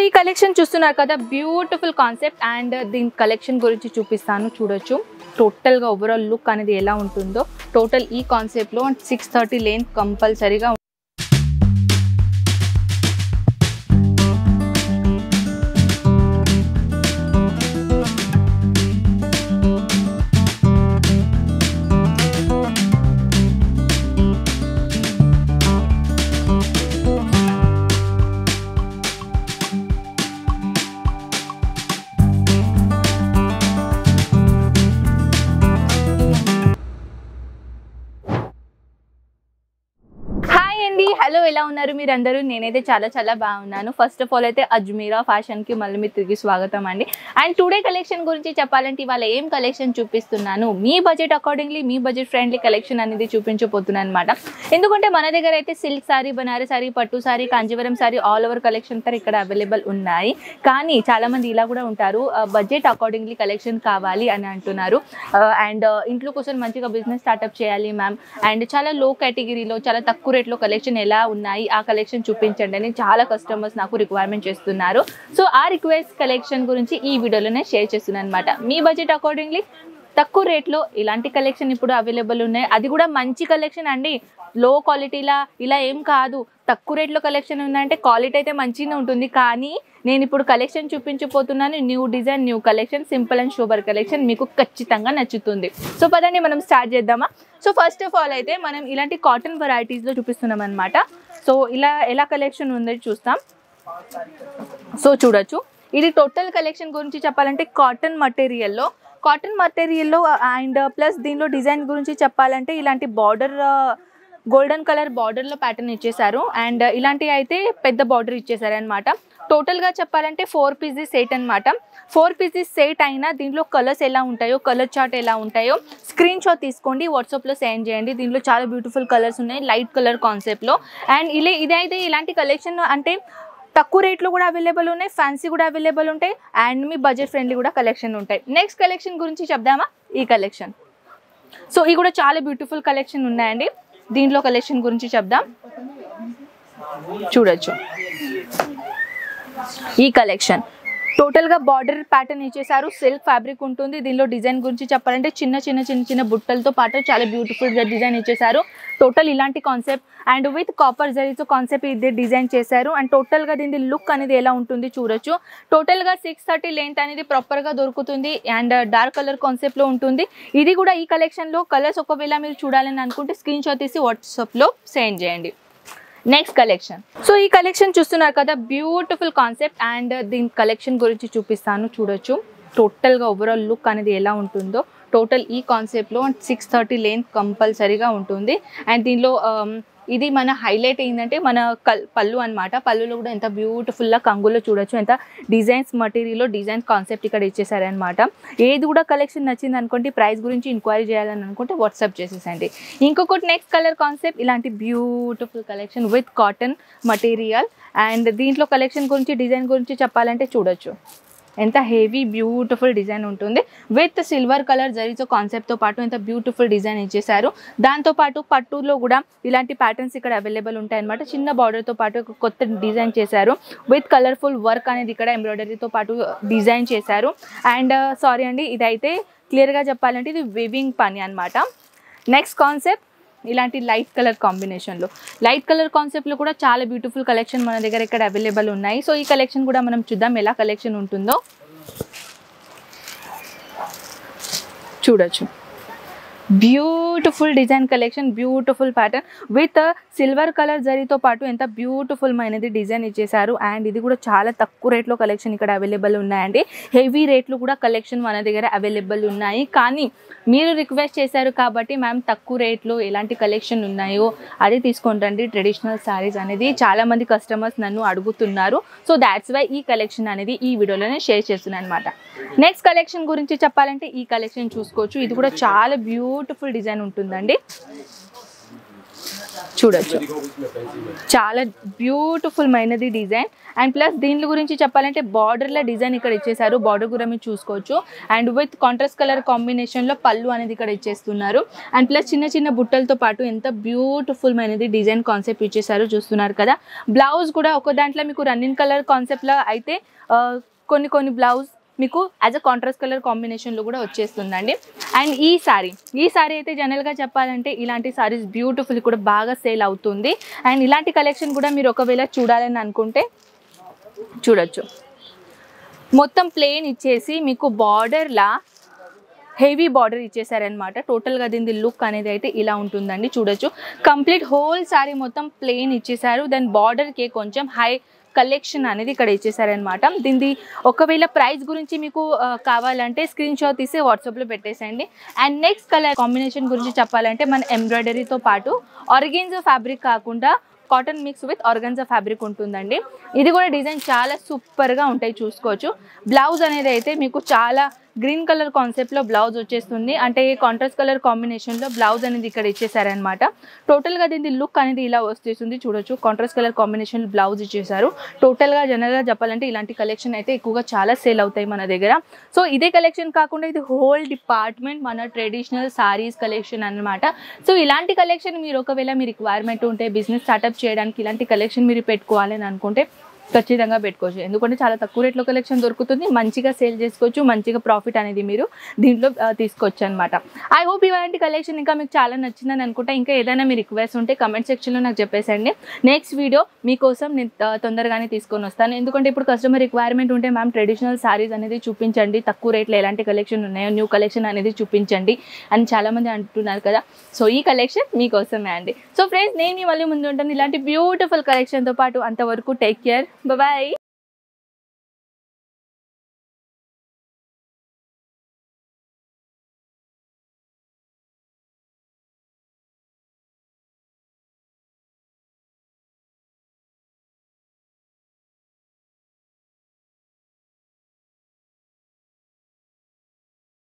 ఈ కలెక్షన్ చూస్తున్నారు కదా, బ్యూటిఫుల్ కాన్సెప్ట్ అండ్ దీని కలెక్షన్ గురించి చూపిస్తాను, చూడొచ్చు. టోటల్గా ఓవరాల్ లుక్ అనేది ఎలా ఉంటుందో. టోటల్ ఈ కాన్సెప్ట్లో 630 లెంత్ కంపల్సరీగా. హలో, ఎలా ఉన్నారు మీరందరూ? నేనైతే చాలా బాగున్నాను. ఫస్ట్ ఆఫ్ ఆల్ అయితే అజ్మీరా ఫ్యాషన్కి మళ్ళీ మీరు తిరిగి స్వాగతం అండి. అండ్ టుడే కలెక్షన్ గురించి చెప్పాలంటే ఇవాళ ఏం కలెక్షన్ చూపిస్తున్నాను, మీ బడ్జెట్ అకార్డింగ్లీ మీ బడ్జెట్ ఫ్రెండ్లీ కలెక్షన్ అనేది చూపించబోతున్నాను అనమాట. ఎందుకంటే మన దగ్గర అయితే సిల్క్ సారీ, బనారస్ సారీ, పట్టు sorry, Kanjeevaram sorry all over collection ఇక్కడ అవైలబుల్ ఉన్నాయి. కానీ చాలామంది ఇలా కూడా ఉంటారు, బడ్జెట్ అకార్డింగ్లీ కలెక్షన్ కావాలి అని అంటున్నారు. అండ్ ఇంట్లో కోసం మంచిగా బిజినెస్ స్టార్ట్అప్ చేయాలి మ్యామ్, అండ్ చాలా లో కేటగిరీలో చాలా తక్కువ రేట్లో కలెక్షన్ ఎలా ఉన్నాయి ఆ కలెక్షన్ చూపించండి అని చాలా కస్టమర్స్ నాకు రిక్వైర్మెంట్ చేస్తున్నారు. సో ఆ రిక్వెస్ట్ కలెక్షన్ గురించి ఈ వీడియోలోనే షేర్ చేస్తున్నాను అనమాట. మీ బడ్జెట్ అకార్డింగ్లీ తక్కువ రేట్లో ఇలాంటి కలెక్షన్ ఇప్పుడు అవైలబుల్ ఉన్నాయి. అది కూడా మంచి కలెక్షన్ అండి, లో క్వాలిటీలా ఇలా ఏం కాదు. తక్కువ రేట్లో కలెక్షన్ ఉందంటే క్వాలిటీ అయితే మంచిగా ఉంటుంది. కానీ నేను ఇప్పుడు కలెక్షన్ చూపించబోతున్నాను, new design, new collection, simple and super collection మీకు ఖచ్చితంగా నచ్చుతుంది. సో పదండి మనం స్టార్ట్ చేద్దామా. సో ఫస్ట్ ఆఫ్ ఆల్ అయితే మనం ఇలాంటి కాటన్ వెరైటీస్లో చూపిస్తున్నాం అనమాట. సో ఇలా ఎలా కలెక్షన్ ఉందో చూస్తాం. సో చూడొచ్చు, ఇది టోటల్ కలెక్షన్ గురించి చెప్పాలంటే కాటన్ మటీరియల్లో అండ్ ప్లస్ దీనిలో డిజైన్ గురించి చెప్పాలంటే ఇలాంటి బార్డర్, గోల్డెన్ కలర్ బార్డర్లో ప్యాటర్న్ ఇచ్చేసారు. అండ్ ఇలాంటివి అయితే పెద్ద బార్డర్ ఇచ్చేసారు అనమాట. టోటల్గా చెప్పాలంటే 4 పీసెస్ సెట్ అనమాట. 4 పీసెస్ సెట్ అయినా దీంట్లో కలర్స్ ఎలా ఉంటాయో, కలర్ చార్ట్ ఎలా ఉంటాయో స్క్రీన్ షాట్ తీసుకోండి, వాట్సాప్లో సెండ్ చేయండి. దీంట్లో చాలా బ్యూటిఫుల్ కలర్స్ ఉన్నాయి లైట్ కలర్ కాన్సెప్ట్లో. అండ్ ఇదైతే ఇలాంటి కలెక్షన్ అంటే తక్కువ రేట్లో కూడా అవైలబుల్ ఉన్నాయి, ఫ్యాన్సీ కూడా అవైలబుల్ ఉంటాయి, అండ్ మీ బడ్జెట్ ఫ్రెండ్లీ కూడా కలెక్షన్ ఉంటాయి. నెక్స్ట్ కలెక్షన్ గురించి చెప్దామా, ఈ కలెక్షన్. సో ఇది కూడా చాలా బ్యూటిఫుల్ కలెక్షన్ ఉన్నాయండి. దీంట్లో కలెక్షన్ గురించి చెప్దాం, చూడొచ్చు. ఈ కలెక్షన్ టోటల్గా బార్డర్ ప్యాటర్న్ ఇచ్చేసారు, సిల్క్ ఫ్యాబ్రిక్ ఉంటుంది. దీనిలో డిజైన్ గురించి చెప్పాలంటే చిన్న బుట్టలతో పాటు చాలా బ్యూటిఫుల్ డిజైన్ ఇచ్చేసారు. టోటల్ ఇలాంటి కాన్సెప్ట్ అండ్ విత్ కాపర్ జరీతో కాన్సెప్ట్ ఇది డిజైన్ చేశారు. అండ్ టోటల్గా దీని లుక్ అనేది ఎలా ఉంటుంది చూడొచ్చు. టోటల్గా 630 లెంత్ అనేది ప్రాపర్గా దొరుకుతుంది అండ్ డార్క్ కలర్ కాన్సెప్ట్లో ఉంటుంది. ఇది కూడా ఈ కలెక్షన్లో కలర్స్ ఒకవేళ మీరు చూడాలని అనుకుంటే స్క్రీన్ షాట్ తీసి వాట్సాప్లో సెండ్ చేయండి. Next collection. సో ఈ కలెక్షన్ చూస్తున్నారు కదా, బ్యూటిఫుల్ కాన్సెప్ట్ అండ్ దీని కలెక్షన్ గురించి చూపిస్తాను, చూడొచ్చు. టోటల్గా ఓవరాల్ లుక్ అనేది ఎలా ఉంటుందో. టోటల్ ఈ కాన్సెప్ట్లో 630 లెంత్ కంపల్సరీగా ఉంటుంది. అండ్ దీనిలో ఇది మన హైలైట్ ఏంటంటే మన పళ్ళు అనమాట. పళ్ళులో కూడా ఎంత బ్యూటిఫుల్గా కంగుల్లో చూడొచ్చు, ఎంత డిజైన్స్ మటీరియల్లో డిజైన్ కాన్సెప్ట్ ఇక్కడ ఇచ్చేసారనమాట. ఏది కూడా కలెక్షన్ నచ్చింది అనుకోండి, ప్రైస్ గురించి ఎంక్వైరీ చేయాలని అనుకుంటే వాట్సాప్ చేసేసండి. ఇంకొకటి నెక్స్ట్ కలర్ కాన్సెప్ట్, ఇలాంటి beautiful collection with cotton material. And దీంట్లో కలెక్షన్ గురించి, డిజైన్ గురించి చెప్పాలంటే చూడొచ్చు, ఎంత హెవీ బ్యూటిఫుల్ డిజైన్ ఉంటుంది. విత్ సిల్వర్ కలర్ జరీతో కాన్సెప్ట్తో పాటు ఎంత బ్యూటిఫుల్ డిజైన్ ఇచ్చేసారు. దాంతోపాటు పట్టులో కూడా ఇలాంటి ప్యాటర్న్స్ ఇక్కడ అవైలబుల్ ఉంటాయి అనమాట. చిన్న బార్డర్తో పాటు ఒక కొత్త డిజైన్ చేశారు. విత్ కలర్ఫుల్ వర్క్ అనేది ఇక్కడ ఎంబ్రాయిడరీతో పాటు డిజైన్ చేశారు. అండ్ సారీ అండి, ఇదైతే క్లియర్గా చెప్పాలంటే ఇది వీవింగ్ పని అనమాట. నెక్స్ట్ కాన్సెప్ట్ ఇలాంటి లైట్ కలర్ కాంబినేషన్లో, లైట్ కలర్ కాన్సెప్ట్లో కూడా చాలా బ్యూటిఫుల్ కలెక్షన్ మన దగ్గర ఇక్కడ అవైలబుల్ ఉన్నాయి. సో ఈ కలెక్షన్ కూడా మనం చూద్దాం ఎలా కలెక్షన్ ఉంటుందో, చూడొచ్చు. Beautiful design collection, beautiful pattern with silver colour జరీతో పాటు ఎంత బ్యూటిఫుల్ మైనది డిజైన్ ఇచ్చేసారు. అండ్ ఇది కూడా చాలా తక్కువ రేట్లో కలెక్షన్ ఇక్కడ అవైలబుల్ ఉన్నాయండి. హెవీ రేట్లు కూడా కలెక్షన్ మన దగ్గర అవైలబుల్ ఉన్నాయి. కానీ మీరు రిక్వెస్ట్ చేశారు కాబట్టి మ్యామ్ తక్కువ రేట్లో ఎలాంటి కలెక్షన్ ఉన్నాయో అది తీసుకుంటండి. ట్రెడిషనల్ శారీస్ అనేది చాలామంది కస్టమర్స్ నన్ను అడుగుతున్నారు. సో దాట్స్ వై ఈ కలెక్షన్ అనేది ఈ వీడియోలోనే షేర్ చేస్తున్నాను అనమాట. నెక్స్ట్ కలెక్షన్ గురించి చెప్పాలంటే ఈ కలెక్షన్ చూసుకోవచ్చు. ఇది కూడా చాలా బ్యూటిఫుల్ డిజైన్ ఉంటుందండి, చూడొచ్చు, చాలా బ్యూటిఫుల్ మైనది డిజైన్. అండ్ ప్లస్ దీని గురించి చెప్పాలంటే బార్డర్ల డిజైన్ ఇక్కడ ఇచ్చేసారు, బార్డర్ కూడా మీరు చూసుకోవచ్చు. అండ్ విత్ కాంట్రాస్ట్ కలర్ కాంబినేషన్లో పళ్ళు అనేది ఇక్కడ ఇచ్చేస్తున్నారు. అండ్ ప్లస్ చిన్న చిన్న బుట్టలతో పాటు ఎంత బ్యూటిఫుల్ మైనది డిజైన్ కాన్సెప్ట్ ఇచ్చేసారు చూస్తున్నారు కదా. బ్లౌజ్ కూడా ఒక దాంట్లో మీకు రన్నింగ్ కలర్ కాన్సెప్ట్లో అయితే కొన్ని బ్లౌజ్ మీకు యాజ్ అ కాంట్రాస్ట్ కలర్ కాంబినేషన్లో కూడా వచ్చేస్తుందండి. అండ్ ఈ సారీ అయితే జనరల్గా చెప్పాలంటే ఇలాంటి సారీస్ బ్యూటిఫుల్ కూడా బాగా సేల్ అవుతుంది. అండ్ ఇలాంటి కలెక్షన్ కూడా మీరు ఒకవేళ చూడాలని అనుకుంటే చూడొచ్చు. మొత్తం ప్లెయిన్ ఇచ్చేసి మీకు బార్డర్లా హెవీ బార్డర్ ఇచ్చేసారనమాట. టోటల్గా దీని లుక్ అనేది అయితే ఇలా ఉంటుందండి. చూడొచ్చు, కంప్లీట్ హోల్ సారీ మొత్తం ప్లెయిన్ ఇచ్చేసారు. దాని బార్డర్కి కొంచెం హై కలెక్షన్ అనేది ఇక్కడ ఇచ్చేసారనమాట. దీనిది ఒకవేళ ప్రైస్ గురించి మీకు కావాలంటే స్క్రీన్ షాట్ తీసి వాట్సాప్లో పెట్టేసేయండి. అండ్ నెక్స్ట్ కలర్ కాంబినేషన్ గురించి చెప్పాలంటే మన ఎంబ్రాయిడరీతో పాటు ఆర్గాన్జా ఫ్యాబ్రిక్ కాకుండా cotton mix with organza fabric ఉంటుందండి. ఇది కూడా డిజైన్ చాలా సూపర్గా ఉంటాయి, చూసుకోవచ్చు. బ్లౌజ్ అనేది అయితే మీకు చాలా గ్రీన్ కలర్ కాన్సెప్ట్లో బ్లౌజ్ వచ్చేస్తుంది. అంటే కాంట్రాస్ట్ కలర్ కాంబినేషన్లో బ్లౌజ్ అనేది ఇక్కడ ఇచ్చేసారనమాట. టోటల్గా దీని లుక్ అనేది ఇలా వచ్చేస్తుంది. చూడొచ్చు, కాంట్రాస్ట్ కలర్ కాంబినేషన్ బ్లౌజ్ ఇచ్చేసారు. టోటల్గా జనరల్గా చెప్పాలంటే ఇలాంటి కలెక్షన్ అయితే ఎక్కువగా చాలా సేల్ అవుతాయి మన దగ్గర. సో ఇదే కలెక్షన్ కాకుండా ఇది హోల్ డిపార్ట్మెంట్ మన ట్రెడిషనల్ సారీస్ కలెక్షన్ అనమాట. సో ఇలాంటి కలెక్షన్ మీరు ఒకవేళ మీ రిక్వైర్మెంట్ ఉంటే బిజినెస్ స్టార్ట్అప్ చేయడానికి ఇలాంటి కలెక్షన్ మీరు పెట్టుకోవాలని అనుకుంటే ఖచ్చితంగా పెట్టుకోవచ్చు. ఎందుకంటే చాలా తక్కువ రేట్లో కలెక్షన్ దొరుకుతుంది, మంచిగా సేల్ చేసుకోవచ్చు, మంచిగా ప్రాఫిట్ అనేది మీరు దీంట్లో తీసుకోవచ్చు అనమాట. ఐ హోప్ ఇలాంటి కలెక్షన్ ఇంకా మీకు చాలా నచ్చిందని అనుకుంటా. ఇంకా ఏదైనా మీ రిక్వెస్ట్ ఉంటే కమెంట్ సెక్షన్లో నాకు చెప్పేసండి. నెక్స్ట్ వీడియో మీకోసం నేను తొందరగానే తీసుకొని వస్తాను. ఎందుకంటే ఇప్పుడు కస్టమర్ రిక్వైర్మెంట్ ఉంటే మ్యామ్ ట్రెడిషనల్ సారీస్ అనేది చూపించండి, తక్కువ రేట్లో ఎలాంటి కలెక్షన్ ఉన్నాయో న్యూ కలెక్షన్ అనేది చూపించండి అని చాలామంది అంటున్నారు కదా. సో ఈ కలెక్షన్ మీకోసమే అండి. సో ఫ్రెండ్స్, నేను మళ్ళీ ముందు ఉంటాను ఇలాంటి బ్యూటిఫుల్ కలెక్షన్తో పాటు. అంతవరకు టేక్ కేర్, బాయ్.